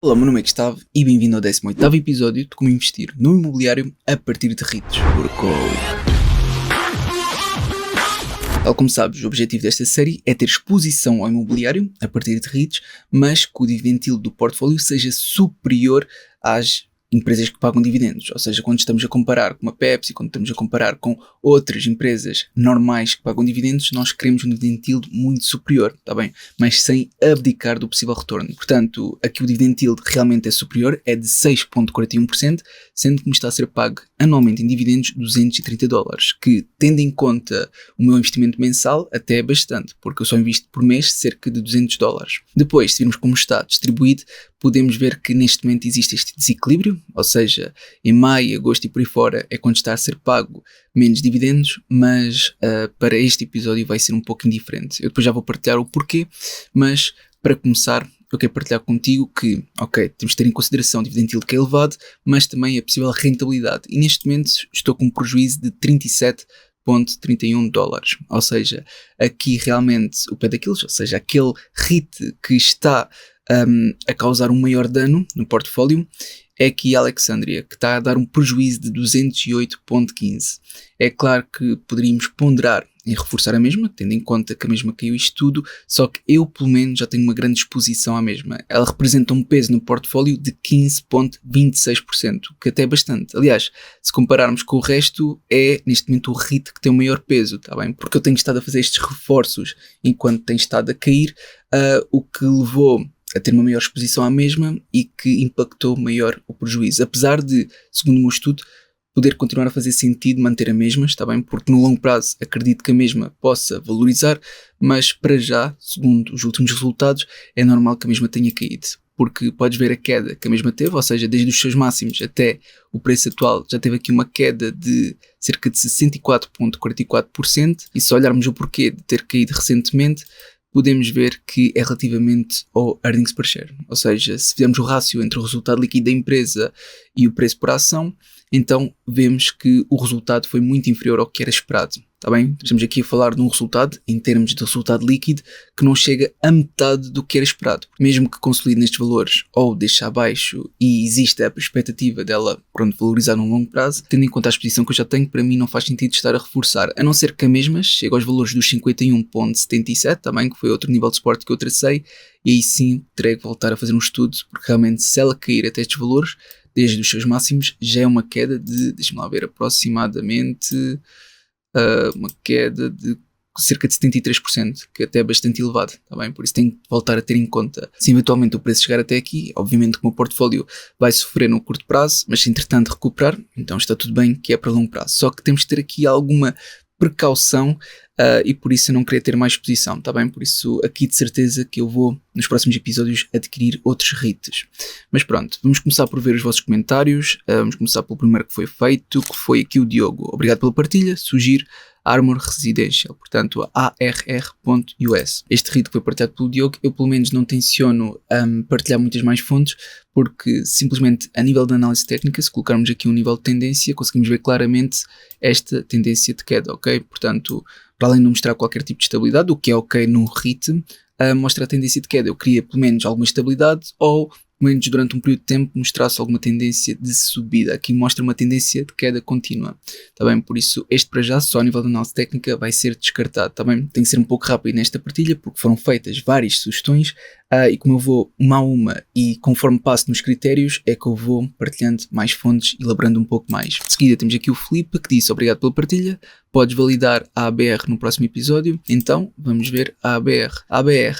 Olá, meu nome é Gustavo e bem-vindo ao 18º episódio de como investir no imobiliário a partir de REITs. Tal como sabes, o objetivo desta série é ter exposição ao imobiliário a partir de REITs, mas que o dividend yield do portfólio seja superior às empresas que pagam dividendos. Ou seja, quando estamos a comparar com uma Pepsi, quando estamos a comparar com outras empresas normais que pagam dividendos, nós queremos um dividend yield muito superior, está bem? Mas sem abdicar do possível retorno. Portanto, aqui o dividend yield realmente é superior, é de 6,41%, sendo que me está a ser pago anualmente em dividendos $230, que, tendo em conta o meu investimento mensal, até é bastante, porque eu só invisto por mês cerca de $200. Depois, se virmos como está distribuído, podemos ver que neste momento existe este desequilíbrio, ou seja, em maio, agosto e por aí fora é quando está a ser pago menos dividendos, mas para este episódio vai ser um pouco indiferente. Eu depois já vou partilhar o porquê, mas para começar eu quero partilhar contigo que, ok, temos de ter em consideração o dividend yield que é elevado, mas também a possível rentabilidade. E neste momento estou com um prejuízo de $37,31, ou seja, aqui realmente o pé daqueles, ou seja, aquele REIT que está a causar um maior dano no portfólio é aqui a Alexandria, que está a dar um prejuízo de 208,15. É claro que poderíamos ponderar em reforçar a mesma, tendo em conta que a mesma caiu isto tudo, só que eu pelo menos já tenho uma grande exposição à mesma. Ela representa um peso no portfólio de 15,26%, que até é bastante. Aliás, se compararmos com o resto, é neste momento o REIT que tem o maior peso, está bem? Porque eu tenho estado a fazer estes reforços enquanto tem estado a cair, o que levou a ter uma maior exposição à mesma e que impactou maior o prejuízo. Apesar de, segundo o meu estudo, poder continuar a fazer sentido manter a mesma, está bem? Porque no longo prazo acredito que a mesma possa valorizar, mas para já, segundo os últimos resultados, é normal que a mesma tenha caído. Porque podes ver a queda que a mesma teve, ou seja, desde os seus máximos até o preço atual, já teve aqui uma queda de cerca de 64,44%, e se olharmos o porquê de ter caído recentemente, podemos ver que é relativamente ao earnings per share. Ou seja, se fizermos o rácio entre o resultado líquido da empresa e o preço por ação, então vemos que o resultado foi muito inferior ao que era esperado. Está bem? Estamos aqui a falar de um resultado, em termos de resultado líquido, que não chega a metade do que era esperado. Mesmo que consolide nestes valores ou deixe abaixo e exista a expectativa dela valorizar num longo prazo, tendo em conta a exposição que eu já tenho, para mim não faz sentido estar a reforçar, a não ser que a mesma chegue aos valores dos 51,77, também, que foi outro nível de suporte que eu tracei, e aí sim terei que voltar a fazer um estudo, porque realmente se ela cair até estes valores, desde os seus máximos, já é uma queda de, deixa-me lá ver, aproximadamente uma queda de cerca de 73%, que até é bastante elevado, está bem? Por isso tenho que voltar a ter em conta. Se eventualmente o preço chegar até aqui, obviamente que o meu portfólio vai sofrer no curto prazo, mas se entretanto recuperar, então está tudo bem, que é para longo prazo. Só que temos que ter aqui alguma precaução e por isso eu não queria ter mais exposição, está bem? Por isso aqui de certeza que eu vou nos próximos episódios adquirir outros REITs. Mas pronto, vamos começar por ver os vossos comentários. Vamos começar pelo primeiro que foi feito, que foi aqui o Diogo. Obrigado pela partilha. Sugiro Armor Residential, portanto ARR.us. Este REIT que foi partilhado pelo Diogo, eu pelo menos não tenciono partilhar muitas mais fontes, porque simplesmente a nível de análise técnica, se colocarmos aqui um nível de tendência, conseguimos ver claramente esta tendência de queda, ok? Portanto, para além de não mostrar qualquer tipo de estabilidade, o que é ok no REIT, mostra a tendência de queda. Eu queria pelo menos alguma estabilidade ou pelo menos durante um período de tempo mostrasse alguma tendência de subida. Aqui mostra uma tendência de queda contínua. Tá bem? Por isso este para já só a nível de análise técnica vai ser descartado. Tá bem? Tem que ser um pouco rápido nesta partilha porque foram feitas várias sugestões e como eu vou uma a uma e conforme passo nos critérios é que eu vou partilhando mais fontes e elaborando um pouco mais. De seguida temos aqui o Felipe que disse obrigado pela partilha. Podes validar a ABR no próximo episódio. Então vamos ver a ABR. A ABR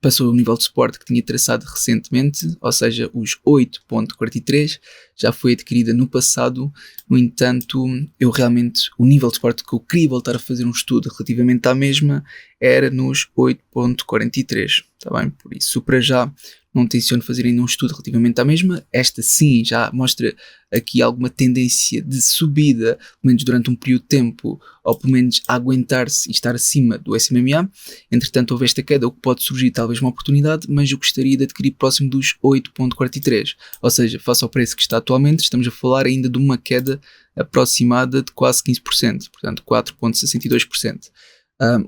passou o nível de suporte que tinha traçado recentemente, ou seja, os 8,43, já foi adquirida no passado. No entanto, o nível de suporte que eu queria voltar a fazer um estudo relativamente à mesma era nos 8,43, está bem? Por isso, para já, não tenciono fazer ainda um estudo relativamente à mesma. Esta sim já mostra aqui alguma tendência de subida, pelo menos durante um período de tempo, ou pelo menos a aguentar-se e estar acima do SMA. Entretanto, houve esta queda, o que pode surgir talvez uma oportunidade, mas eu gostaria de adquirir próximo dos 8,43. Ou seja, face ao preço que está atualmente, estamos a falar ainda de uma queda aproximada de quase 15%, portanto 4,62%.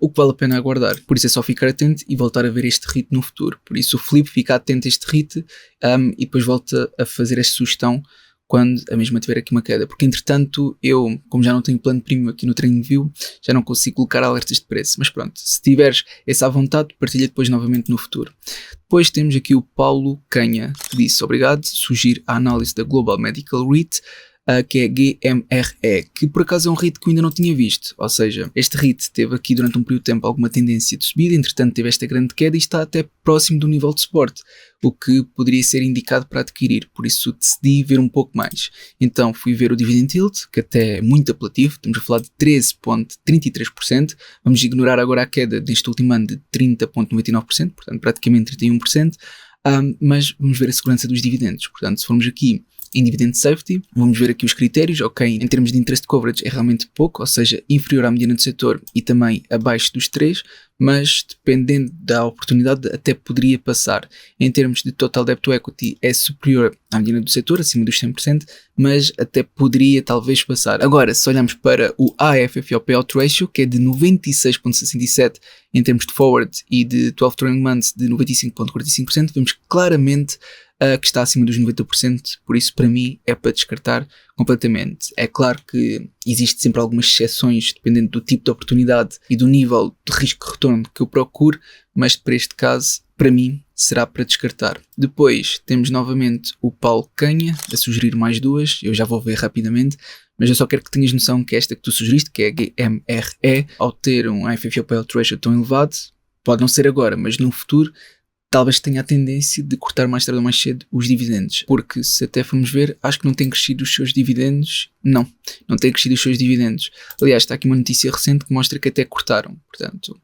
o que vale a pena aguardar. Por isso é só ficar atento e voltar a ver este REIT no futuro. Por isso o Filipe fica atento a este REIT e depois volta a fazer esta sugestão quando a mesma tiver aqui uma queda, porque entretanto eu, como já não tenho plano premium aqui no TradingView, já não consigo colocar alertas de preço, mas pronto, se tiveres essa à vontade, partilha depois novamente no futuro. Depois temos aqui o Paulo Canha, que disse: obrigado, sugiro a análise da Global Medical REIT, que é GMRE, que por acaso é um REIT que eu ainda não tinha visto, ou seja, este REIT teve aqui durante um período de tempo alguma tendência de subida, entretanto teve esta grande queda e está até próximo do nível de suporte, o que poderia ser indicado para adquirir, por isso decidi ver um pouco mais. Então fui ver o Dividend Yield, que até é muito apelativo, estamos a falar de 13,33%, vamos ignorar agora a queda deste último ano de 30,99%, portanto praticamente 31%, mas vamos ver a segurança dos dividendos, portanto se formos aqui em Dividend Safety, vamos ver aqui os critérios, ok, em termos de Interest Coverage é realmente pouco, ou seja, inferior à mediana do setor e também abaixo dos 3, mas dependendo da oportunidade até poderia passar. Em termos de Total Debt to Equity é superior à mediana do setor, acima dos 100%, mas até poderia talvez passar. Agora, se olharmos para o AFFO Payout Ratio, que é de 96,67% em termos de forward e de 12 trailing months de 95,45%, vemos claramente que está acima dos 90%, por isso para mim é para descartar completamente. É claro que existe sempre algumas exceções dependendo do tipo de oportunidade e do nível de risco-retorno que eu procuro, mas para este caso, para mim, será para descartar. Depois temos novamente o Paulo Canha a sugerir mais duas, eu já vou ver rapidamente, mas eu só quero que tenhas noção que esta que tu sugeriste, que é a GMRE, ao ter um FFO Payout Ratio tão elevado, pode não ser agora, mas no futuro, talvez tenha a tendência de cortar mais tarde ou mais cedo os dividendos, porque se até formos ver, acho que não tem crescido os seus dividendos, não tem crescido os seus dividendos. Aliás, está aqui uma notícia recente que mostra que até cortaram, portanto,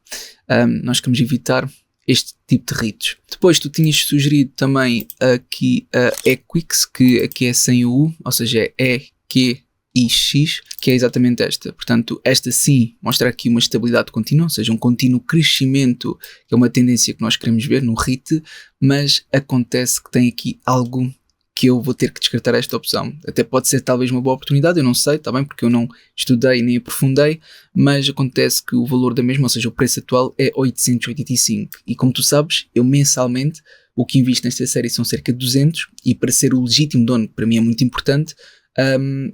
nós queremos evitar este tipo de REITs. Depois tu tinhas sugerido também aqui a Equix, que aqui é sem o U, ou seja, é EQX, que é exatamente esta. Portanto, esta sim mostra aqui uma estabilidade contínua, ou seja, um contínuo crescimento, que é uma tendência que nós queremos ver no REIT, mas acontece que tem aqui algo que eu vou ter que descartar esta opção. Até pode ser talvez uma boa oportunidade, eu não sei, está bem, porque eu não estudei nem aprofundei, mas acontece que o valor da mesma, ou seja, o preço atual é 885, e como tu sabes, eu mensalmente o que invisto nesta série são cerca de 200, e para ser o legítimo dono, que para mim é muito importante,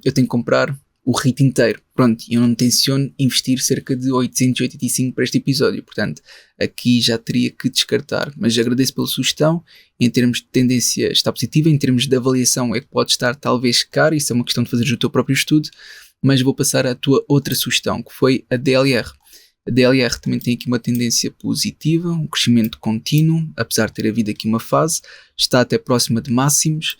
eu tenho que comprar o REIT inteiro. Pronto, eu não tenciono investir cerca de 885 para este episódio, portanto, aqui já teria que descartar, mas agradeço pela sugestão. Em termos de tendência está positiva, em termos de avaliação é que pode estar talvez caro, isso é uma questão de fazer o teu próprio estudo, mas vou passar à tua outra sugestão, que foi a DLR. A DLR também tem aqui uma tendência positiva, um crescimento contínuo, apesar de ter havido aqui uma fase, está até próxima de máximos.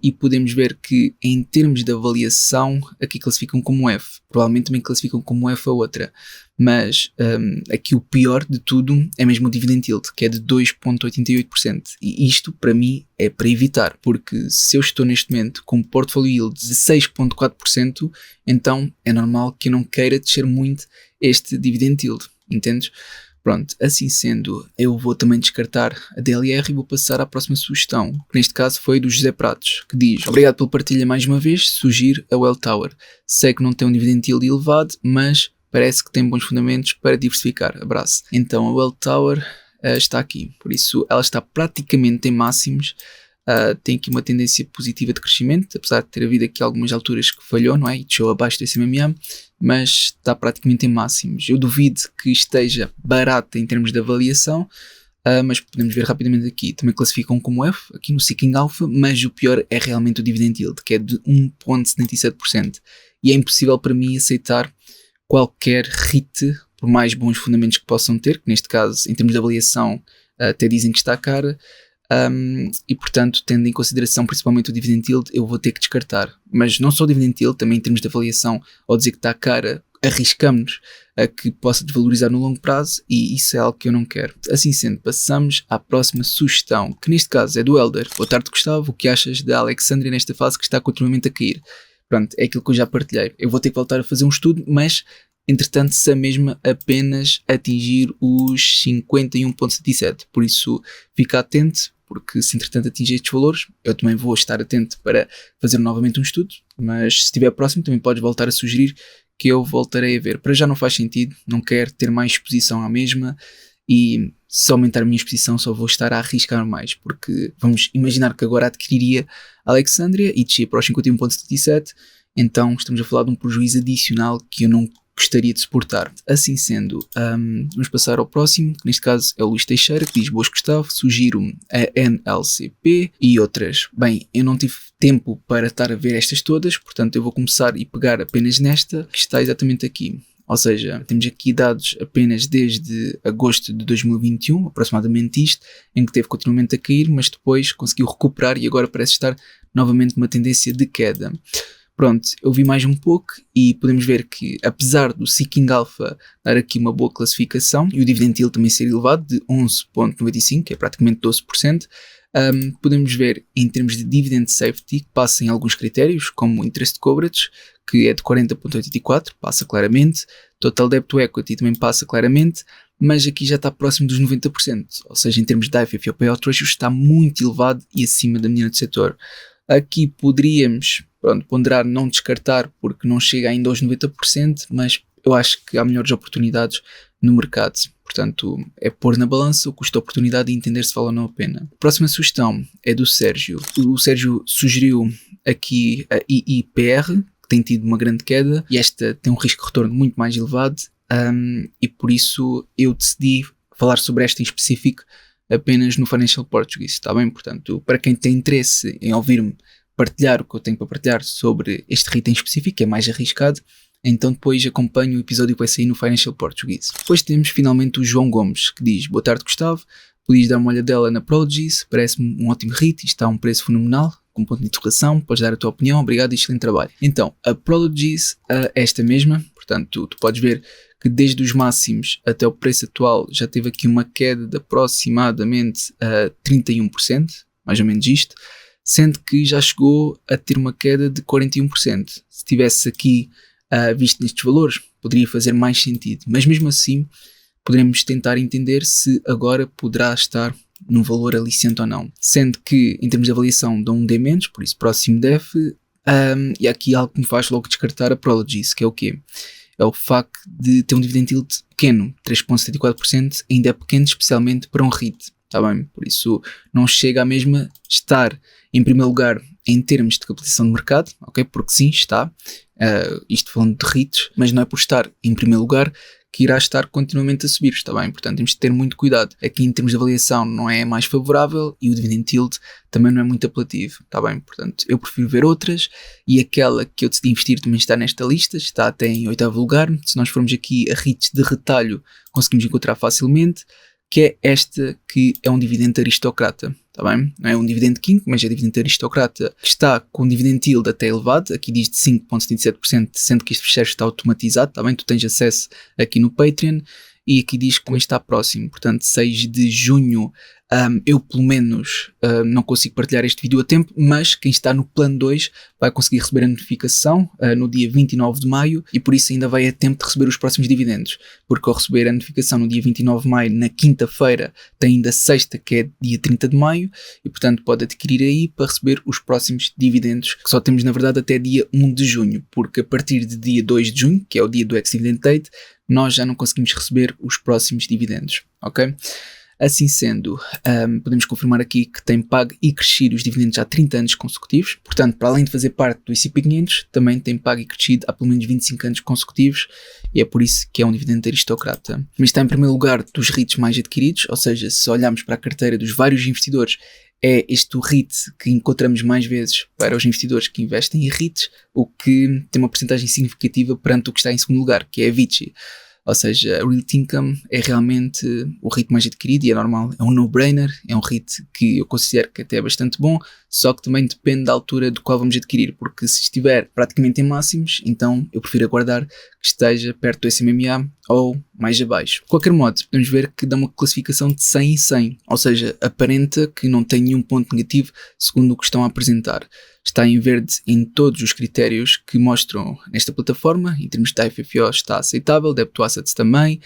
E podemos ver que em termos de avaliação aqui classificam como F, provavelmente também classificam como F a outra, mas aqui o pior de tudo é mesmo o Dividend Yield, que é de 2,88%, e isto para mim é para evitar, porque se eu estou neste momento com um Portfolio Yield de 6,4%, então é normal que eu não queira descer muito este Dividend Yield, entendes? Pronto, assim sendo, eu vou também descartar a DLR e vou passar à próxima sugestão, que neste caso foi do José Pratos, que diz: obrigado pela partilha mais uma vez, sugiro a Welltower. Sei que não tem um dividend yield elevado, mas parece que tem bons fundamentos para diversificar. Abraço. Então a Welltower está aqui, por isso ela está praticamente em máximos. Tem aqui uma tendência positiva de crescimento, apesar de ter havido aqui algumas alturas que falhou, não é? E deixou abaixo desse MMA, mas está praticamente em máximos. Eu duvido que esteja barata em termos de avaliação, mas podemos ver rapidamente aqui. Também classificam como F, aqui no Seeking Alpha, mas o pior é realmente o Dividend Yield, que é de 1,77%. E é impossível para mim aceitar qualquer REIT, por mais bons fundamentos que possam ter, que neste caso, em termos de avaliação, até dizem que está cara. E portanto, tendo em consideração principalmente o Dividend Yield, eu vou ter que descartar. Mas não só o Dividend Yield, também em termos de avaliação, ao dizer que está cara, arriscamos a que possa desvalorizar no longo prazo, e isso é algo que eu não quero. Assim sendo, passamos à próxima sugestão, que neste caso é do Elder. Boa tarde, Gustavo, o que achas da Alexandria nesta fase que está continuamente a cair? Pronto, é aquilo que eu já partilhei. Eu vou ter que voltar a fazer um estudo, mas entretanto se a mesma apenas atingir os 51,77, por isso fica atento, porque se entretanto atingir estes valores, eu também vou estar atento para fazer novamente um estudo, mas se estiver próximo também podes voltar a sugerir que eu voltarei a ver. Para já não faz sentido, não quero ter mais exposição à mesma e se aumentar a minha exposição só vou estar a arriscar mais, porque vamos imaginar que agora adquiriria Alexandria e descia para os 51.77, então estamos a falar de um prejuízo adicional que eu não gostaria de suportar. Assim sendo, vamos passar ao próximo, que neste caso é o Luís Teixeira, que diz: boas Gustavo, sugiro-me a NLCP e outras. Bem, eu não tive tempo para estar a ver estas todas, portanto eu vou começar e pegar apenas nesta, que está exatamente aqui. Ou seja, temos aqui dados apenas desde agosto de 2021, aproximadamente isto, em que teve continuamente a cair, mas depois conseguiu recuperar e agora parece estar novamente numa tendência de queda. Pronto, eu vi mais um pouco e podemos ver que, apesar do Seeking Alpha dar aqui uma boa classificação e o dividend yield também ser elevado de 11.95, que é praticamente 12%, podemos ver em termos de dividend safety que passa em alguns critérios, como o interest coverage, que é de 40.84, passa claramente, total debt to equity também passa claramente, mas aqui já está próximo dos 90%, ou seja, em termos de IFF ou payout ratio está muito elevado e acima da média do setor. Aqui poderíamos ponderar não descartar porque não chega ainda aos 90%, mas eu acho que há melhores oportunidades no mercado. Portanto, é pôr na balança o custo-oportunidade e entender se vale ou não a pena. A próxima sugestão é do Sérgio. O Sérgio sugeriu aqui a IIPR, que tem tido uma grande queda, e esta tem um risco de retorno muito mais elevado, e por isso eu decidi falar sobre esta em específico apenas no Financial Portuguese, está bem? Portanto, para quem tem interesse em ouvir-me partilhar o que eu tenho para partilhar sobre este REIT em específico, que é mais arriscado, então depois acompanho o episódio que vai sair no Financial Portuguese. Depois temos finalmente o João Gomes, que diz: boa tarde Gustavo, podias dar uma olhadela na Prologis, parece-me um ótimo REIT, está a um preço fenomenal, com ponto de interrogação, podes dar a tua opinião, obrigado e excelente trabalho. Então, a Prologis é esta mesma, portanto tu podes ver que desde os máximos até o preço atual já teve aqui uma queda de aproximadamente 31%, mais ou menos isto, sendo que já chegou a ter uma queda de 41%. Se tivesse aqui visto nestes valores, poderia fazer mais sentido, mas mesmo assim poderemos tentar entender se agora poderá estar num valor aliciente ou não, sendo que em termos de avaliação dão um D-, por isso próximo def, e há aqui algo que me faz logo descartar a Prologis, que é o quê? É o facto de ter um dividend yield pequeno, 3.74%, ainda é pequeno especialmente para um REIT, está bem? Por isso não chega a mesma estar em primeiro lugar em termos de capitalização de mercado, ok? Porque sim, está, isto falando de REITs, mas não é por estar em primeiro lugar que irá estar continuamente a subir, está bem? Portanto, temos de ter muito cuidado. Aqui em termos de avaliação não é mais favorável e o dividend yield também não é muito apelativo, está bem? Portanto, eu prefiro ver outras e aquela que eu decidi investir também está nesta lista, está até em 8º lugar. Se nós formos aqui a REITs de retalho, conseguimos encontrar facilmente, que é esta que é um dividendo aristocrata, está bem? Não é um dividendo king, mas é dividendo aristocrata, que está com um dividend yield até elevado, aqui diz de 5.77%, sendo que este fecheiro está automatizado, está bem? Tu tens acesso aqui no Patreon, e aqui diz que está próximo, portanto 6 de junho, eu pelo menos não consigo partilhar este vídeo a tempo, mas quem está no plano 2 vai conseguir receber a notificação no dia 29 de maio e por isso ainda vai a tempo de receber os próximos dividendos, porque ao receber a notificação no dia 29 de maio, na quinta-feira, tem ainda sexta, que é dia 30 de maio, e portanto pode adquirir aí para receber os próximos dividendos, que só temos na verdade até dia 1 de junho, porque a partir de dia 2 de junho, que é o dia do ex-dividend date, nós já não conseguimos receber os próximos dividendos, ok? Assim sendo, podemos confirmar aqui que tem pago e crescido os dividendos há 30 anos consecutivos, portanto, para além de fazer parte do S&P 500, também tem pago e crescido há pelo menos 25 anos consecutivos, e é por isso que é um dividendo aristocrata. Mas está em primeiro lugar dos REITs mais adquiridos, ou seja, se olharmos para a carteira dos vários investidores, é este o REIT que encontramos mais vezes para os investidores que investem em REITs, o que tem uma porcentagem significativa perante o que está em segundo lugar, que é a Vici. Ou seja, a Realty Income é realmente o REIT mais adquirido e é normal, é um no-brainer, é um REIT que eu considero que até é bastante bom, só que também depende da altura do qual vamos adquirir, porque se estiver praticamente em máximos, então eu prefiro aguardar que esteja perto do SMMA ou mais abaixo. De qualquer modo, podemos ver que dá uma classificação de 100 em 100, ou seja, aparenta que não tem nenhum ponto negativo segundo o que estão a apresentar. Está em verde em todos os critérios que mostram nesta plataforma. Em termos de FFO está aceitável, Debt to Assets também,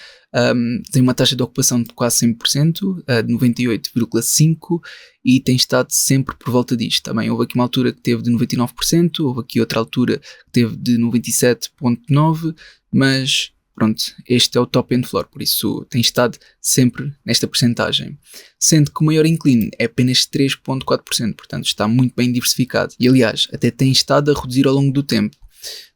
tem uma taxa de ocupação de quase 100%, de 98,5%, e tem estado sempre por volta disto. Também houve aqui uma altura que teve de 99%, houve aqui outra altura que teve de 97,9%, mas pronto, este é o top end floor, por isso tem estado sempre nesta percentagem. Sendo que o maior incline é apenas 3,4%, portanto está muito bem diversificado. E aliás, até tem estado a reduzir ao longo do tempo.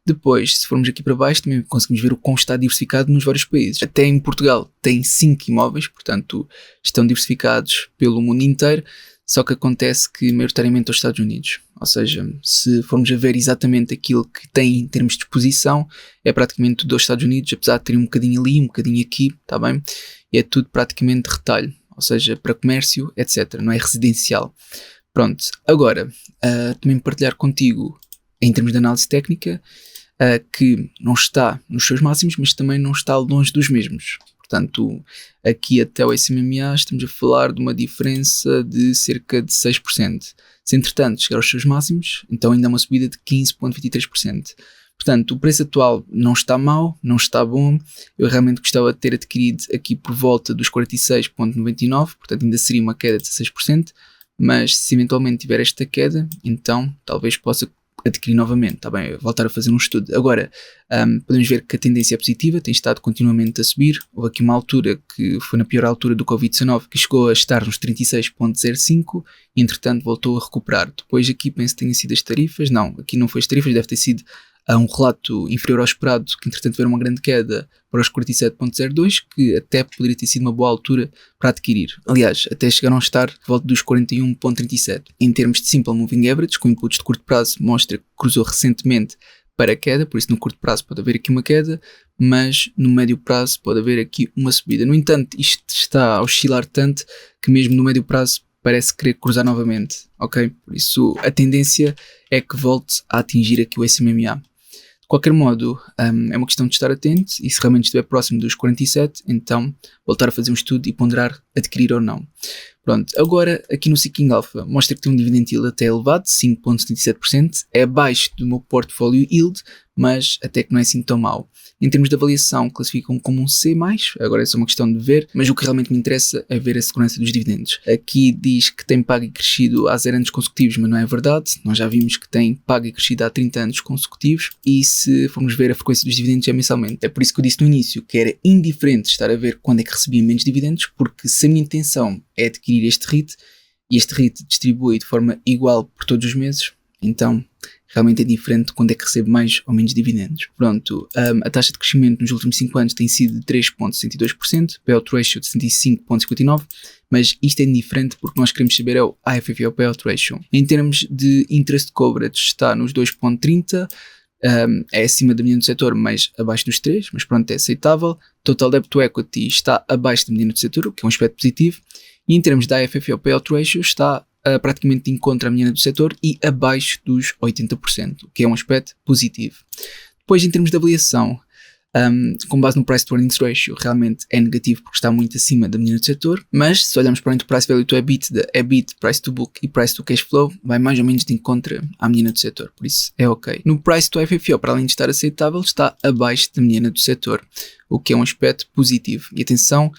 Depois, se formos aqui para baixo, também conseguimos ver o quão está diversificado nos vários países. Até em Portugal tem 5 imóveis, portanto estão diversificados pelo mundo inteiro. Só que acontece que maioritariamente aos Estados Unidos. Ou seja, se formos a ver exatamente aquilo que tem em termos de exposição, é praticamente tudo aos Estados Unidos, apesar de ter um bocadinho ali, um bocadinho aqui, está bem? E é tudo praticamente retalho, ou seja, para comércio, etc. Não é residencial. Pronto, agora, também partilhar contigo, em termos de análise técnica, que não está nos seus máximos, mas também não está longe dos mesmos. Portanto, aqui até o SMMA estamos a falar de uma diferença de cerca de 6%. Se entretanto chegar aos seus máximos, então ainda há uma subida de 15,23%. Portanto, o preço atual não está mau, não está bom. Eu realmente gostava de ter adquirido aqui por volta dos 46,99%, portanto ainda seria uma queda de 16%, mas se eventualmente tiver esta queda, então talvez possa adquirir novamente, está bem, voltar a fazer um estudo. Agora, podemos ver que a tendência é positiva, tem estado continuamente a subir. Houve aqui uma altura que foi na pior altura do Covid-19, que chegou a estar nos 36,05 e entretanto voltou a recuperar. Depois aqui penso que tenha sido as tarifas, não, aqui não foi as tarifas, deve ter sido um relato inferior ao esperado, que entretanto tiveram uma grande queda para os 47,02, que até poderia ter sido uma boa altura para adquirir. Aliás, até chegaram a estar de volta dos 41,37. Em termos de Simple Moving Average, com inputs de curto prazo, mostra que cruzou recentemente para a queda, por isso no curto prazo pode haver aqui uma queda, mas no médio prazo pode haver aqui uma subida. No entanto, isto está a oscilar tanto que mesmo no médio prazo parece querer cruzar novamente, ok? Por isso a tendência é que volte a atingir aqui o SMMA. De qualquer modo, é uma questão de estar atento e se realmente estiver próximo dos 47, então voltar a fazer um estudo e ponderar adquirir ou não. Pronto, agora aqui no Seeking Alpha mostra que tem um dividend yield até elevado, 5,77%, é abaixo do meu portfólio yield, mas até que não é assim tão mau. Em termos de avaliação, classificam como um C+, agora é só uma questão de ver, mas o que realmente me interessa é ver a segurança dos dividendos. Aqui diz que tem pago e crescido há 0 anos consecutivos, mas não é verdade. Nós já vimos que tem pago e crescido há 30 anos consecutivos e se formos ver a frequência dos dividendos é mensalmente. É por isso que eu disse no início que era indiferente estar a ver quando é que recebia menos dividendos, porque se a minha intenção é adquirir este REIT e este REIT distribui de forma igual por todos os meses, então realmente é diferente quando é que recebe mais ou menos dividendos. Pronto, a taxa de crescimento nos últimos 5 anos tem sido de 3,62%, payout ratio de 75,59%, mas isto é indiferente porque nós queremos saber é o AFFO payout ratio. Em termos de interest coverage está nos 2,30%, é acima da mediana do setor, mas abaixo dos 3, mas pronto, é aceitável. Total debt to equity está abaixo da mediana do setor, o que é um aspecto positivo. E em termos da AFFO payout ratio está praticamente de encontro à mediana do setor e abaixo dos 80%, o que é um aspecto positivo. Depois, em termos de avaliação, com base no Price to Earnings Ratio, realmente é negativo porque está muito acima da mediana do setor, mas se olharmos para o Enterprise Value to EBITDA, EBIT, Price to Book e Price to Cash Flow, vai mais ou menos de encontro à mediana do setor, por isso é ok. No Price to FFO, para além de estar aceitável, está abaixo da mediana do setor, o que é um aspecto positivo. E atenção,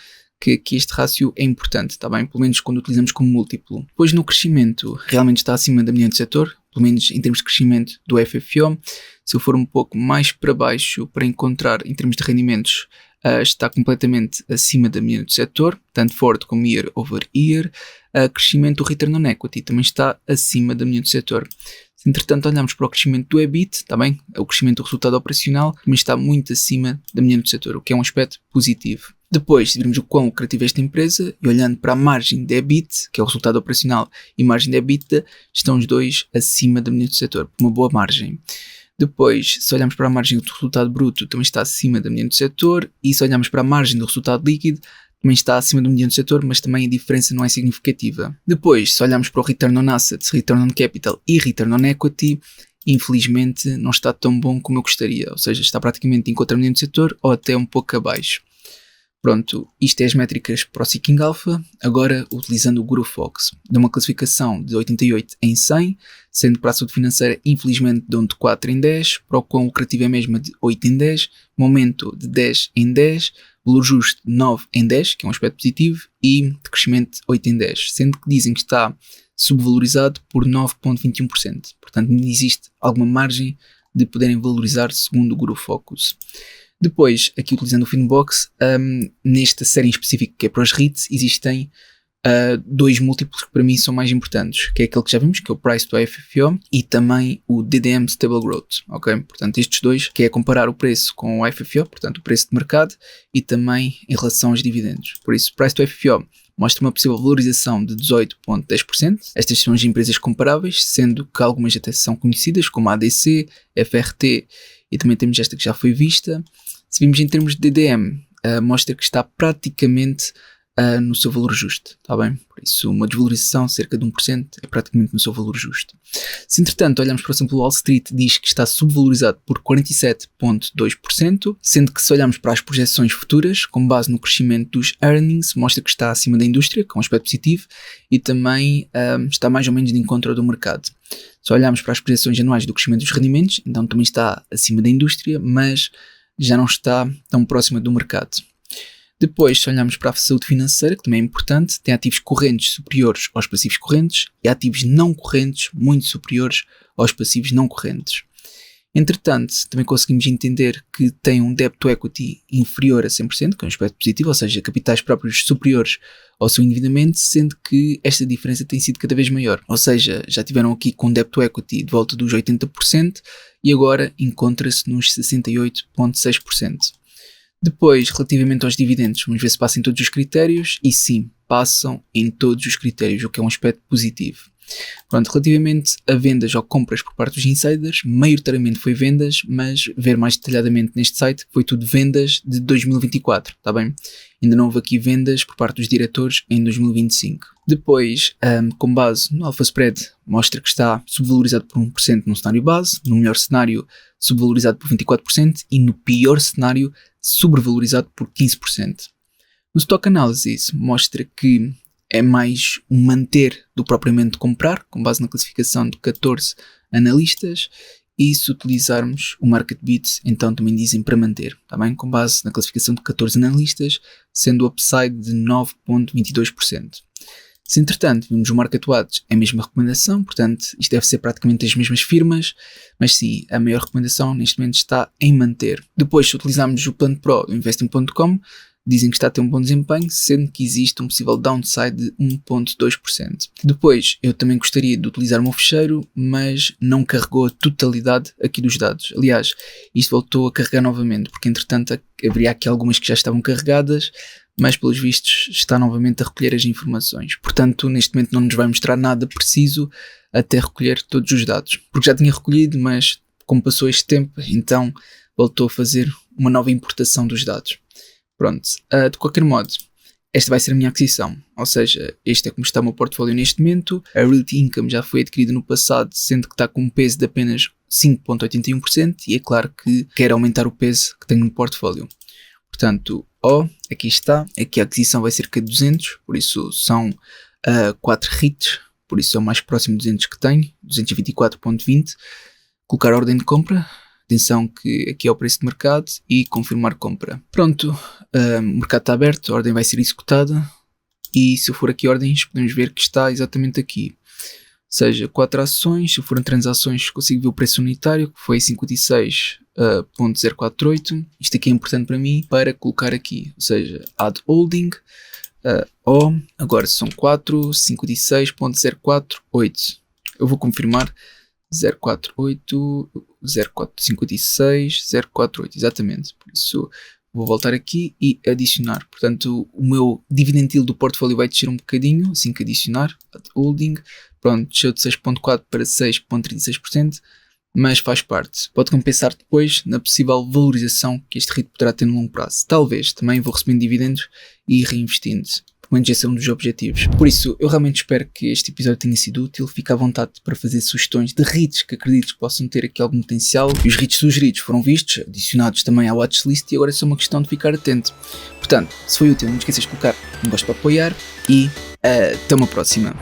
que este rácio é importante, está bem? Pelo menos quando utilizamos como múltiplo. Depois no crescimento, realmente está acima da mediana do setor, pelo menos em termos de crescimento do FFO. Se eu for um pouco mais para baixo, para encontrar em termos de rendimentos, está completamente acima da mediana do setor, tanto forward como year over year. Crescimento do return on equity também está acima da mediana do setor. Se entretanto olharmos para o crescimento do EBIT, está bem? O crescimento do resultado operacional também está muito acima da mediana do setor, o que é um aspecto positivo. Depois, se virmos o quão lucrativa é esta empresa e olhando para a margem de EBIT, que é o resultado operacional, e margem de EBITDA, estão os dois acima da mediana do setor, uma boa margem. Depois, se olharmos para a margem do resultado bruto, também está acima da mediana do setor, e se olharmos para a margem do resultado líquido, também está acima da mediana do setor, mas também a diferença não é significativa. Depois, se olharmos para o Return on Assets, Return on Capital e Return on Equity, infelizmente não está tão bom como eu gostaria, ou seja, está praticamente em contramediano do setor ou até um pouco abaixo. Pronto, isto é as métricas para o Seeking Alpha, agora utilizando o Guru Fox. Dá uma classificação de 88 em 100, sendo para a saúde financeira infelizmente dão de 4 em 10, para o quão lucrativo é mesmo de 8 em 10, momento de 10 em 10, valor justo de 9 em 10, que é um aspecto positivo, e de crescimento de 8 em 10, sendo que dizem que está subvalorizado por 9,21%. Portanto, ainda existe alguma margem de poderem valorizar segundo o Guru Focus. Depois, aqui utilizando o Finbox, nesta série em específico que é para os REITs, existem dois múltiplos que para mim são mais importantes, que é aquele que já vimos, que é o Price to IFFO, e também o DDM Stable Growth, ok? Portanto, estes dois, que é comparar o preço com o IFFO, portanto, o preço de mercado, e também em relação aos dividendos. Por isso, Price to IFFO mostra uma possível valorização de 18,10%. Estas são as empresas comparáveis, sendo que algumas até são conhecidas, como a ADC, FRT, e também temos esta que já foi vista. Se vimos em termos de DDM, mostra que está praticamente no seu valor justo, está bem? Por isso, uma desvalorização cerca de 1% é praticamente no seu valor justo. Se entretanto olharmos, por exemplo, o Wall Street diz que está subvalorizado por 47,2%, sendo que se olharmos para as projeções futuras, com base no crescimento dos earnings, mostra que está acima da indústria, com um aspecto positivo, e também está mais ou menos de encontro do mercado. Se olharmos para as projeções anuais do crescimento dos rendimentos, então também está acima da indústria, mas já não está tão próxima do mercado. Depois, se olharmos para a saúde financeira, que também é importante, tem ativos correntes superiores aos passivos correntes e ativos não correntes muito superiores aos passivos não correntes. Entretanto, também conseguimos entender que tem um debt to equity inferior a 100%, que é um aspecto positivo, ou seja, capitais próprios superiores ao seu endividamento, sendo que esta diferença tem sido cada vez maior. Ou seja, já tiveram aqui com debt to equity de volta dos 80% e agora encontra-se nos 68,6%. Depois, relativamente aos dividendos, vamos ver se passam em todos os critérios, e sim, passam em todos os critérios, o que é um aspecto positivo. Pronto, relativamente a vendas ou compras por parte dos insiders, maioritariamente foi vendas, mas ver mais detalhadamente neste site, foi tudo vendas de 2024, está bem? Ainda não houve aqui vendas por parte dos diretores em 2025. Depois, com base no Alpha Spread, mostra que está subvalorizado por 1% no cenário base, no melhor cenário subvalorizado por 24% e no pior cenário sobrevalorizado por 15%. No Stock Analysis mostra que é mais um manter do que propriamente comprar, com base na classificação de 14 analistas, e se utilizarmos o Market Beat, então também dizem para manter, tá bem? Com base na classificação de 14 analistas, sendo o upside de 9,22%. Se entretanto vimos o Market Watch, é a mesma recomendação, portanto isto deve ser praticamente as mesmas firmas, mas sim, a maior recomendação neste momento está em manter. Depois, se utilizarmos o plano Pro do Investing.com, dizem que está a ter um bom desempenho, sendo que existe um possível downside de 1,2%. Depois, eu também gostaria de utilizar o meu fecheiro, mas não carregou a totalidade aqui dos dados. Aliás, isto voltou a carregar novamente, porque entretanto haveria aqui algumas que já estavam carregadas, mas pelos vistos está novamente a recolher as informações. Portanto, neste momento não nos vai mostrar nada preciso até recolher todos os dados. Porque já tinha recolhido, mas como passou este tempo, então voltou a fazer uma nova importação dos dados. Pronto, de qualquer modo, esta vai ser a minha aquisição, ou seja, este é como está o meu portfólio neste momento. A Realty Income já foi adquirida no passado, sendo que está com um peso de apenas 5,81%, e é claro que quero aumentar o peso que tenho no portfólio. Portanto, aqui está, aqui a aquisição vai cerca de 200, por isso são 4 REITs, por isso é o mais próximo de 200 que tenho, 224,20. Colocar a ordem de compra. Atenção que aqui é o preço de mercado e confirmar compra. Pronto, o mercado está aberto, a ordem vai ser executada e se eu for aqui ordens podemos ver que está exatamente aqui. Ou seja, 4 ações, se forem transações consigo ver o preço unitário que foi 56,048. Isto aqui é importante para mim para colocar aqui, ou seja, add holding, agora são 4,56,048. Eu vou confirmar 048, 0456, 048, exatamente. Por isso vou voltar aqui e adicionar. Portanto, o meu dividend yield do portfólio vai descer um bocadinho, assim que adicionar, holding. Pronto, desceu de 6,4% para 6,36%, mas faz parte. Pode compensar depois na possível valorização que este REIT poderá ter no longo prazo. Talvez também vou recebendo dividendos e reinvestindo. Pelo menos esse é um dos objetivos. Por isso, eu realmente espero que este episódio tenha sido útil. Fica à vontade para fazer sugestões de REITs que acredites que possam ter aqui algum potencial. E os REITs sugeridos foram vistos, adicionados também à watchlist, e agora é só uma questão de ficar atento. Portanto, se foi útil, não esqueças de colocar um gosto para apoiar e até uma próxima.